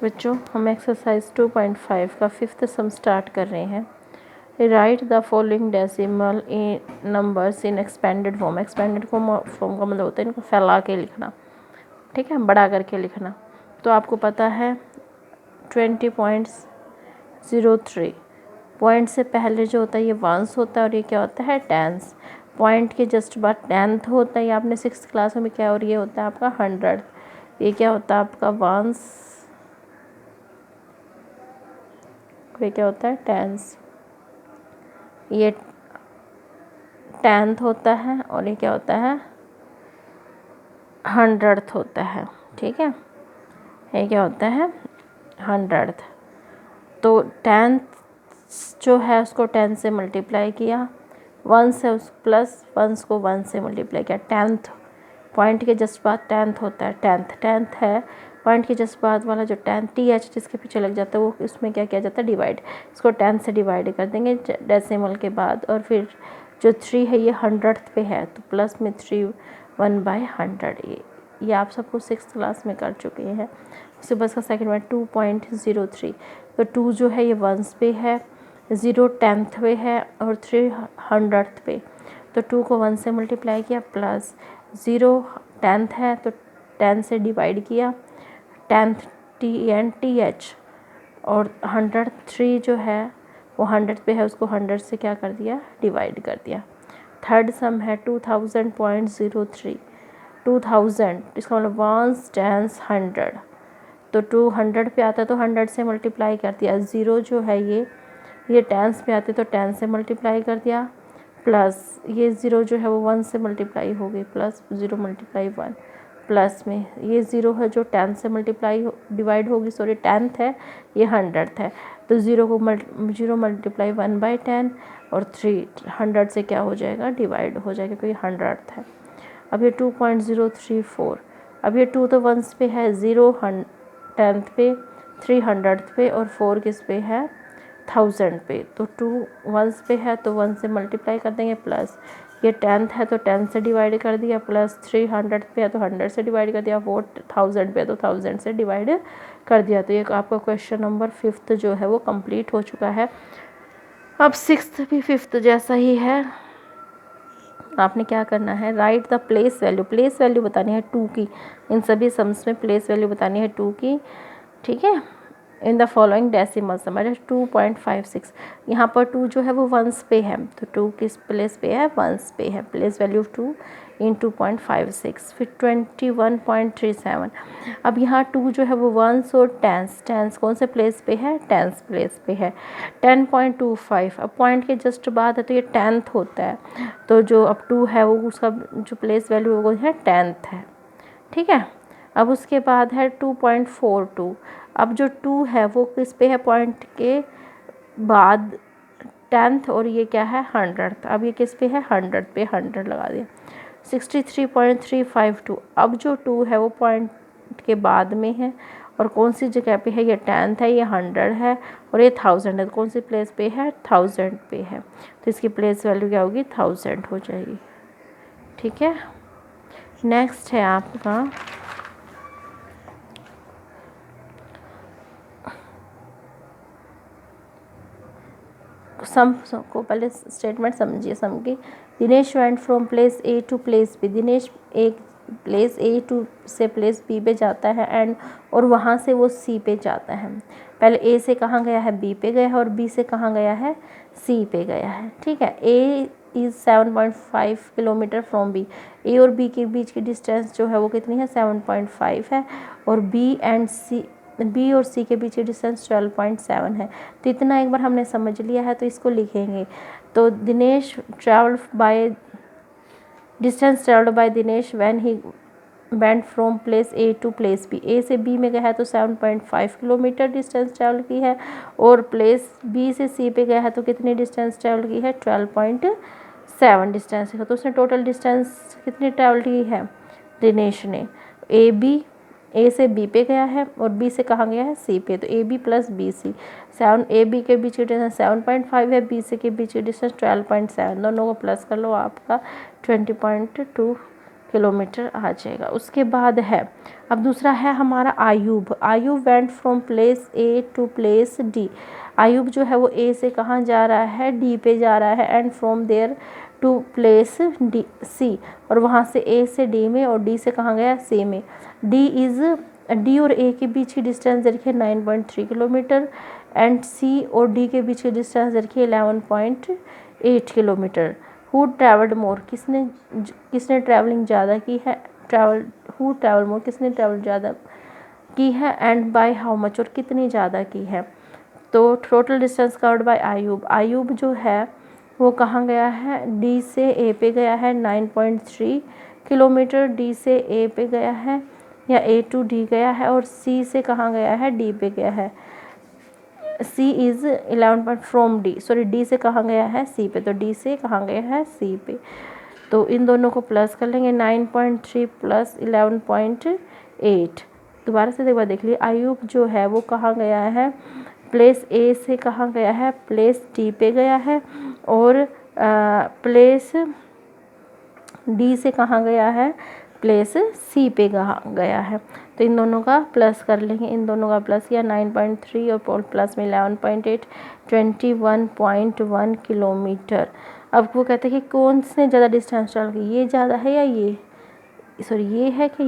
बच्चों हम एक्सरसाइज 2.5 का फिफ्थ सम स्टार्ट कर रहे हैं। Right the following decimal in numbers in expanded form. Expanded form का मतलब होता है इनको फैला के लिखना, ठीक है, बड़ा करके लिखना। तो आपको पता है 20.03 पॉइंट से पहले जो होता है ये वंस होता है और ये क्या होता है टेंस। पॉइंट के जस्ट बाद टेंथ होता है, ये आपने 6th क्लास में क्या, और ये होता है आपका 100। ये क्या होता है आपका वंस, ये क्या होता है टेंस। ये टेंथ होता है और ये क्या होता है 100th होता है, ठीक है। ये क्या होता है 100th। तो टेंथ जो है उसको 10 से मल्टीप्लाई किया, 1 से उस प्लस 1 को 1 से मल्टीप्लाई किया। टेंथ पॉइंट के जस्ट बाद टेंथ होता है, टेंथ है पॉइंट के जस्ट बाद वाला जो टेंथ TH जिसके पीछे लग जाता है वो उसमें क्या किया जाता है डिवाइड। इसको 10 से डिवाइड कर देंगे डेसिमल के बाद। और फिर जो 3 है ये 100th पे है तो प्लस में 3 1/100। ये आप सबको 6th क्लास में कर चुके हैं। उसके बाद का सेकंड में 2.03। तो 2 जो है ये 1s पे है, 0 10th पे है और 3 100th पे। तो 2 को 1 से मल्टीप्लाई किया प्लस 0 10th है तो 10 से डिवाइड किया, 10th TH और 103 जो है वो 100 पे है उसको 100 से क्या कर दिया डिवाइड कर दिया। थर्ड सम है 2000.03। 2000 इसका मतलब 1 10 100। तो 200 पे आता है तो 100 से मल्टीप्लाई कर दिया। 0 जो है ये 10 पे आते तो 10 से मल्टीप्लाई कर दिया प्लस ये 0 जो है वो 1 से मल्टीप्लाई हो गई प्लस 0 × 1 प्लस में ये 0 है जो 10 से मल्टीप्लाई डिवाइड होगी, सॉरी 10th है ये 100th है। तो 0 × 1/10 और 300 से क्या हो जाएगा डिवाइड हो जाएगा क्योंकि 100th है। अब ये 2.034। अब ये 2 तो 1s पे है, 0 10th पे, 3 100th पे और 4 किस पे है 1000 पे। तो 2 1s पे है तो 1 से मल्टीप्लाई कर देंगे प्लस ये 10th है तो 10 से डिवाइड कर दिया प्लस 3 100 पे है तो 100 से डिवाइड कर दिया, 4 1000 पे है तो 1000 से डिवाइड कर दिया। तो ये आपका क्वेश्चन नंबर 5th जो है वो कंप्लीट हो चुका है। अब 6th भी 5th जैसा ही है। आपने क्या करना है राइट द प्लेस वैल्यू बतानी है 2 की। इन सभी सम्स में प्लेस वैल्यू बतानी है 2 की, ठीक है। इन द फॉलोइंग डेसिमल सम 2.56। यहाँ पर 2 जो है वो 1s पे है तो 2 किस प्लेस पे है 1s पे है। प्लेस वैल्यू 2 इन 2.56। फिर 21.37। अब यहाँ 2 जो है वो 1s और 10s कौन से प्लेस पे है 10s प्लेस पे है। 10.25 अब पॉइंट के जस्ट बाद है तो ये 10th होता है तो जो अब 2 है वो उसका जो प्लेस वैल्यू वो है 10th है, ठीक है। अब उसके बाद है 2.42। अब जो 2 है वो किस पे है पॉइंट के बाद 10th और ये क्या है 100th। अब ये किस पे है 100 पे, 100 लगा दिया। 63.352। अब जो 2 है वो पॉइंट के बाद में है और कौन सी जगह पे है ये 10th है, ये 100 है और ये 1000 है। तो कौन सी प्लेस पे है 1000 पे है तो इसकी प्लेस वैल्यू क्या होगी 1000 हो जाएगी, ठीक है। नेक्स्ट है आपका सम को पहले स्टेटमेंट समझिए सम की। Dinesh went from place A to place B। Dinesh एक प्लेस A टू से प्लेस B पे जाता है एंड और वहाँ से वो C पे जाता है। पहले A से कहाँ गया है B पे गया है और B से कहाँ गया है C पे गया है, ठीक है। A is 7.5 kilometre from B। A और B के बीच की डिस्टेंस जो है वो कितनी है 7.5 है और B और C के बीच की डिस्टेंस 12.7 है। तो इतना एक बार हमने समझ लिया है तो इसको लिखेंगे। तो Dinesh distance travelled by Dinesh when he went from place A to place B। A से B में गया है तो 7.5 किलोमीटर डिस्टेंस ट्रेवल की है और प्लेस B से C पे गया है तो कितनी डिस्टेंस ट्रेवल की है 12.7 डिस्टेंस है। तो उसने टोटल डिस्टेंस कितनी ट्रेवल की है दिनेश ने। A से B पे गया है और B से कहाँ गया है C पे। तो AB प्लस BC 7 AB के बीच की डिस्टेंस 7.5 है, BC के बीच की डिस्टेंस 12.7। दोनों को प्लस कर लो आपका 20.2 किलोमीटर आ जाएगा। उसके बाद है, अब दूसरा है हमारा Ayub. Ayub went from place A to place D. Ayub जो है वो ए से कहाँ जा रहा है, डी पे जा रहा है, and from there to place D C, और वहाँ से ए से डी में, और डी से कहाँ गया, सी में। डी और ए के बीच की डिस्टेंस देखिए 9.3 किलोमीटर, एंड सी और डी के बीच की डिस्टेंस देखिए 11.8 किलोमीटर। हु ट्रैवल्ड मोर, किसने ट्रैवलिंग ज़्यादा की है, हु ट्रैवल मोर, किसने ट्रैवल ज़्यादा की है, एंड बाय हाउ मच, और कितनी ज़्यादा की है। तो total distance covered by Ayub, Ayub जो है वो कहाँ गया है, डी से ए पे गया है 9.3 किलोमीटर, डी से ए पे गया है या ए टू डी गया है, और सी से कहाँ गया है, डी पे गया है। C is 11 from D, sorry D से कहाँ गया है, सी पे, तो डी से कहाँ गया है, सी पे। तो इन दोनों को प्लस कर लेंगे, 9.3 प्लस 11.8। दोबारा से एक बार देख लीजिए, आयूब जो है वो कहाँ गया है, प्लेस ए से कहाँ गया है, प्लेस डी पे गया है, और प्लेस डी से कहाँ गया है, प्लेस सी पे गया है। तो इन दोनों का प्लस कर लेंगे, इन दोनों का प्लस किया 9.3 और प्लस में 11.8, 21.1 किलोमीटर। अब वो कहते हैं कि कौन से ज़्यादा डिस्टेंस ट्रैवल की, ये ज़्यादा है या ये, सॉरी ये है कि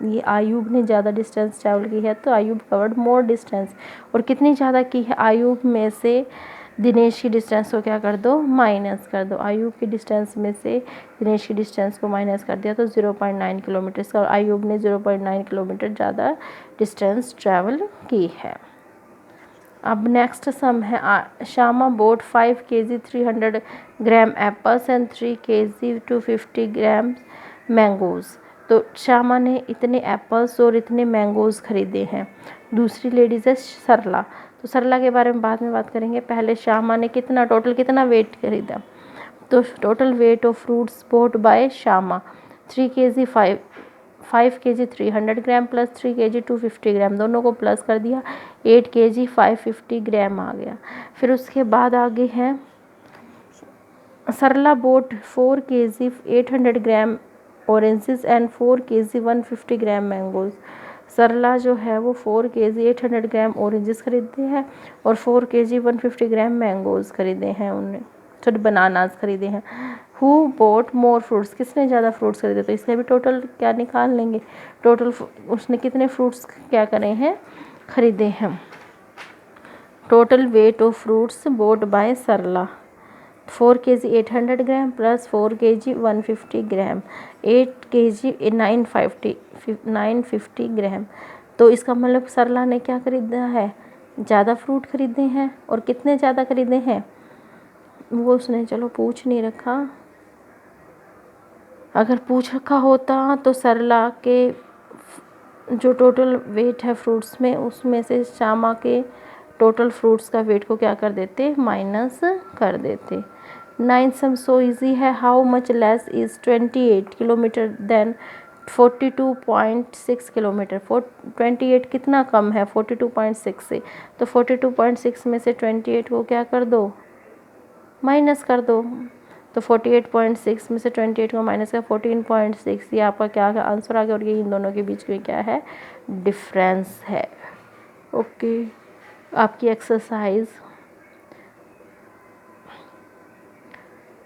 ये आयूब ने ज़्यादा डिस्टेंस ट्रैवल की है, तो आयूब कवर्ड मोर डिस्टेंस। और कितनी ज़्यादा की है, आयूब में से दिनेश की डिस्टेंस को क्या कर दो, माइनस कर दो। आयूब की डिस्टेंस में से दिनेश की डिस्टेंस को माइनस कर दिया तो 0.9 किलोमीटर का, और आयूब ने 0.9 किलोमीटर ज़्यादा डिस्टेंस ट्रैवल की है। अब नेक्स्ट सम है, Shyama boat 5 kg 300 gram apples and 3 kg 250 gram mangoes. तो श्यामा ने इतने एप्पल्स और इतने मैंगोज़ खरीदे हैं। दूसरी लेडीज़ है सरला। तो सरला के बारे में बाद में बात करेंगे, पहले श्यामा ने टोटल कितना वेट खरीदा। तो total weight of fruits bought by Shyama 3 kg 5 kg 300 gram plus 3 kg 250 gram, दोनों को प्लस कर दिया, 8 kg 550 ग्राम आ गया। फिर उसके बाद आगे हैं Sarla bought 4 kg 800 gram oranges and 4 kg 150 gram mangoes. Sarla जो है वो 4 kg 800 ग्राम ऑरेंजेस खरीदे हैं और 4 kg 150 ग्राम मैंगोज़ खरीदे हैं, उन्हें छोटे बनानास खरीदे हैं। हु बोट मोर फ्रूट्स, किसने ज़्यादा फ्रूट्स खरीदे, तो इसका भी टोटल क्या निकाल लेंगे, टोटल उसने कितने फ्रूट्स क्या करे हैं, खरीदे हैं। Total weight of fruits bought by Sarla 4 kg 800 gram plus 4 kg 150 gram 8 kg 950 gram. तो इसका मतलब सरला ने क्या खरीदा है, ज़्यादा फ्रूट खरीदे हैं। और कितने ज़्यादा खरीदे हैं वो उसने चलो पूछ नहीं रखा, अगर पूछ रखा होता तो सरला के जो टोटल वेट है फ्रूट्स में, उसमें से श्यामा के टोटल फ्रूट्स का वेट को क्या कर देते, माइनस कर देते। 9 सम सो इजी है, how much less is 28 kilometre than 42.6 kilometre. 28 कितना कम है 42.6 से, तो 42.6 में से 28 को क्या कर दो, माइनस कर दो। तो 48.6 में से 28 को माइनस कर 14.6, ये आपका क्या आंसर आ गया। और ये इन दोनों के बीच में क्या है, डिफरेंस है। ओके, आपकी एक्सरसाइज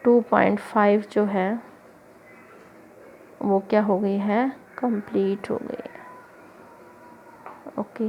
2.5 जो है वो क्या हो गई है, कंप्लीट हो गई है। ओके।